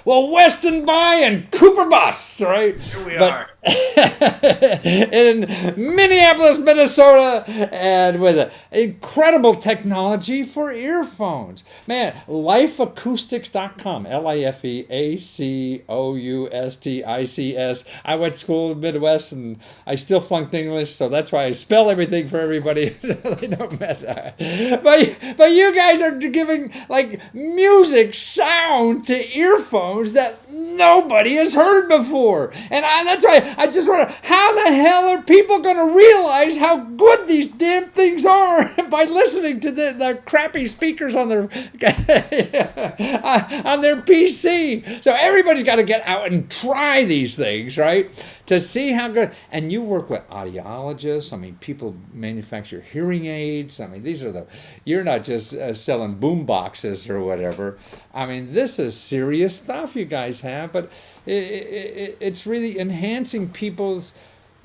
Well, Weston Buy and Cooper Bus, right? Here we But are. in Minneapolis, Minnesota, and with incredible technology for earphones. Man, lifeacoustics.com, Lifeacoustics. I went to school in the Midwest and I still flunked English, so that's why I spell everything for everybody so they don't mess up. But you guys are giving like music sound to earphones that nobody has heard before. And that's why I just want to, how the hell are people going to realize how good these damn things are by listening to the crappy speakers on their on their PC? So everybody's got to get out and try these things, right? To see how good. And you work with audiologists. I mean, people manufacture hearing aids. I mean, you're not just selling boom boxes or whatever. I mean, this is serious stuff you guys have, but it's really enhancing people's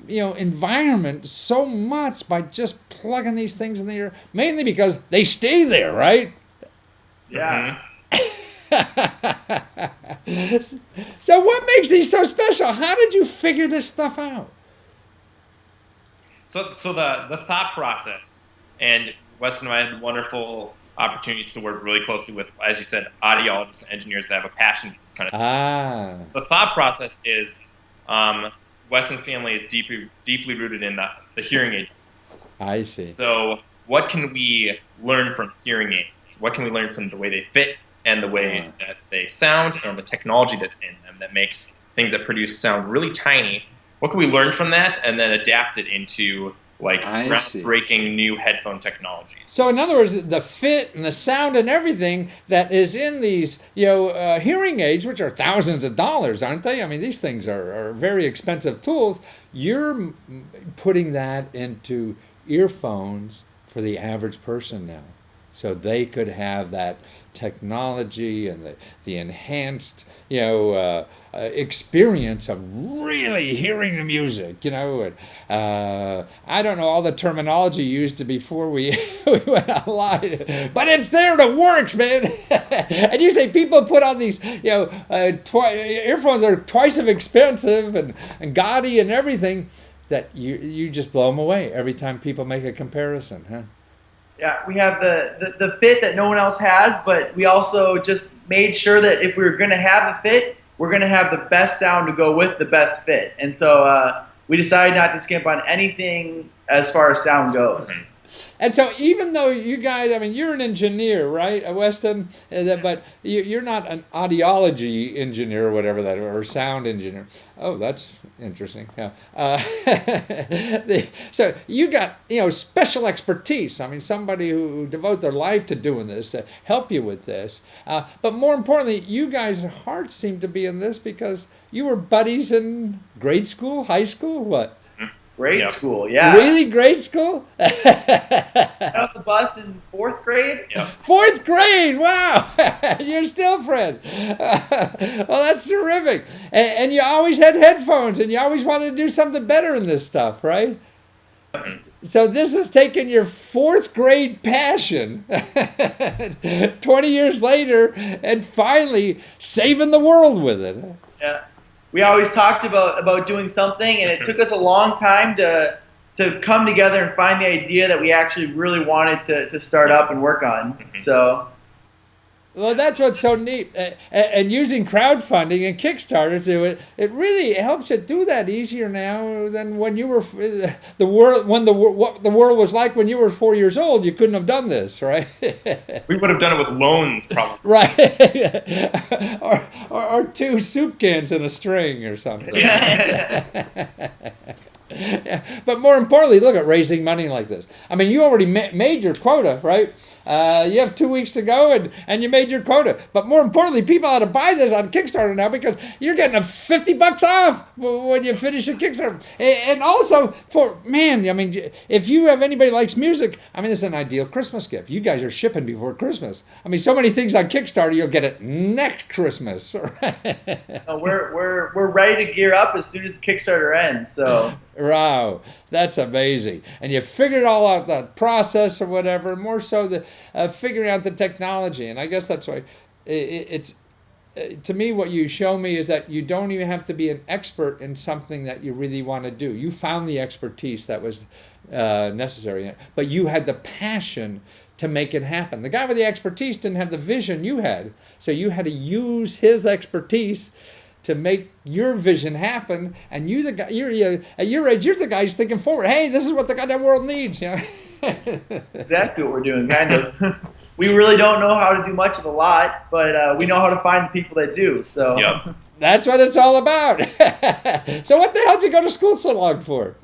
environment so much by just plugging these things in the ear, mainly because they stay there, right? Yeah. So what makes these so special? How did you figure this stuff out? So the thought process, and Wes and I had wonderful opportunities to work really closely with, as you said, audiologists and engineers that have a passion for this kind of thing. Ah, The thought process is Weston's family is deeply rooted in the hearing aid business. I see. So what can we learn from hearing aids? What can we learn from the way they fit and the way that they sound and the technology that's in them that makes things that produce sound really tiny? What can we learn from that and then adapt it into like I see. groundbreaking new headphone technologies? So in other words, the fit and the sound and everything that is in these, hearing aids, which are thousands of dollars, aren't they? I mean, these things are very expensive tools. You're putting that into earphones for the average person now, so they could have that technology and the enhanced, experience of really hearing the music, and I don't know all the terminology used before we, we went online, but it's there that works, man. And you say people put on these, earphones are twice as expensive and gaudy and everything that you just blow them away every time people make a comparison, huh? Yeah, we have the fit that no one else has, but we also just made sure that if we were going to have the fit, we're going to have the best sound to go with the best fit. And so we decided not to skimp on anything as far as sound goes. And so even though you guys, I mean, you're an engineer, right, Weston? But you're not an audiology engineer or whatever that, or sound engineer. Oh, that's interesting. Yeah. So you got, special expertise. I mean, somebody who devote their life to doing this to help you with this. But more importantly, you guys' hearts seem to be in this because you were buddies in grade school, high school, what? Grade school, yeah. Really, grade school? Got off the bus in fourth grade. Yep. Fourth grade, wow! You're still friends. Well, that's terrific. And you always had headphones, and you always wanted to do something better in this stuff, right? So this has taken your fourth grade passion 20 years later and finally saving the world with it. Yeah. We always talked about doing something, and it took us a long time to come together and find the idea that we actually really wanted to start up and work on. So, well, that's what's so neat. And using crowdfunding and Kickstarter to it really helps you do that easier now than when you were what the world was like when you were 4 years old. You couldn't have done this, right? We would have done it with loans, probably. Right. or two soup cans and a string or something. Yeah. But more importantly, look at raising money like this. I mean, you already made your quota, right? You have 2 weeks to go, and you made your quota. But more importantly, people ought to buy this on Kickstarter now because you're getting a $50 off when you finish your Kickstarter. And also, I mean, if you have anybody who likes music, I mean, this is an ideal Christmas gift. You guys are shipping before Christmas. I mean, so many things on Kickstarter, you'll get it next Christmas. we're ready to gear up as soon as the Kickstarter ends. So. Wow, that's amazing. And you figured all out, the process or whatever, more so the figuring out the technology. And I guess that's why it's to me, what you show me is that you don't even have to be an expert in something that you really want to do. You found the expertise that was necessary, but you had the passion to make it happen. The guy with the expertise didn't have the vision you had, so you had to use his expertise to make your vision happen. And you, the guy, you're at your age, you're the guy who's thinking forward. Hey, this is what the goddamn world needs. You know? Exactly what we're doing, kind of. We really don't know how to do much of a lot, but we know how to find the people that do. So Yep. That's what it's all about. So what the hell did you go to school so long for?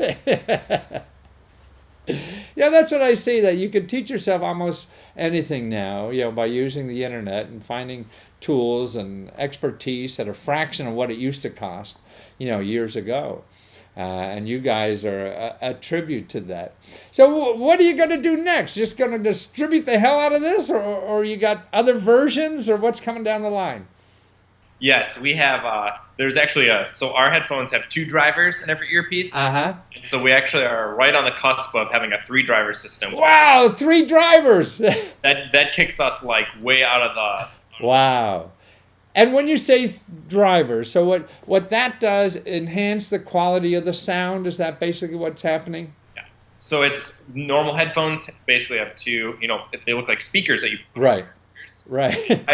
Yeah, that's what I see, that you can teach yourself almost anything now, by using the internet and finding tools and expertise at a fraction of what it used to cost, years ago. And you guys are a tribute to that. So what are you going to do next? Just going to distribute the hell out of this, or you got other versions, or what's coming down the line? Yes, we have. There's actually so our headphones have 2 drivers in every earpiece. Uh-huh. And so we actually are right on the cusp of having a 3-driver system. Wow, 3 drivers. That kicks us like way out of the. Wow. And when you say drivers, so what that does, enhance the quality of the sound? Is that basically what's happening? Yeah. So it's normal headphones basically have 2. They look like speakers that you. Right. Right.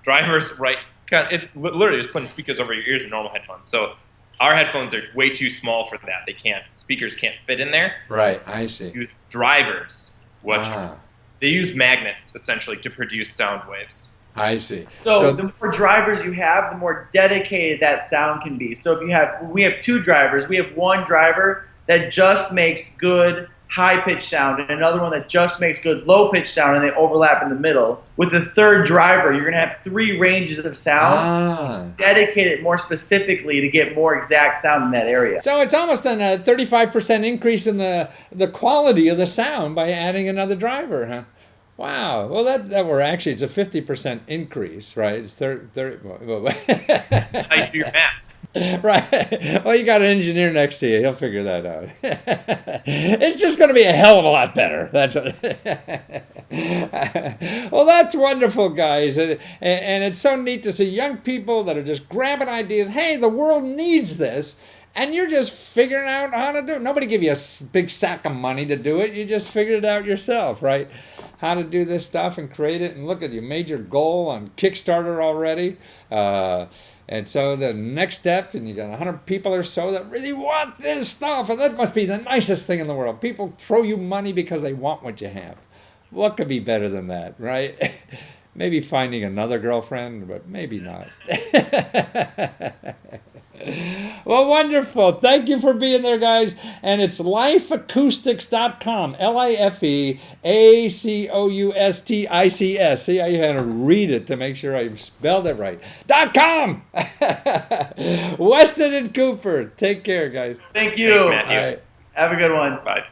Drivers, right? It's literally just putting speakers over your ears in normal headphones. So our headphones are way too small for that. Speakers can't fit in there. Right. So I see. use drivers, which Ah, they use magnets essentially to produce sound waves. I see. So the more drivers you have, the more dedicated that sound can be. So we have 2 drivers. We have one driver that just makes good high-pitched sound and another one that just makes good low-pitched sound, and they overlap in the middle. With the 3rd driver, you're going to have 3 ranges of sound dedicated more specifically to get more exact sound in that area. So it's almost a 35% increase in the quality of the sound by adding another driver, huh? Wow. Well, actually, it's a 50% increase, right? It's 30. I do your math. Right. Well, you got an engineer next to you. He'll figure that out. It's just going to be a hell of a lot better. That's what. Well, that's wonderful, guys. And it's so neat to see young people that are just grabbing ideas. Hey, the world needs this. And you're just figuring out how to do it. Nobody give you a big sack of money to do it. You just figured it out yourself, right? How to do this stuff and create it. And look at you made your goal on Kickstarter already. And so the next step, and you got 100 people or so that really want this stuff. And that must be the nicest thing in the world. People throw you money because they want what you have. What could be better than that, right? Maybe finding another girlfriend, but maybe not. Well, wonderful. Thank you for being there, guys. And it's lifeacoustics.com. LIFEACOUSTICS. See, I had to read it to make sure I spelled it right. .com. Weston and Cooper. Take care, guys. Thank you. Thanks, Matthew. All right. Have a good one. Bye.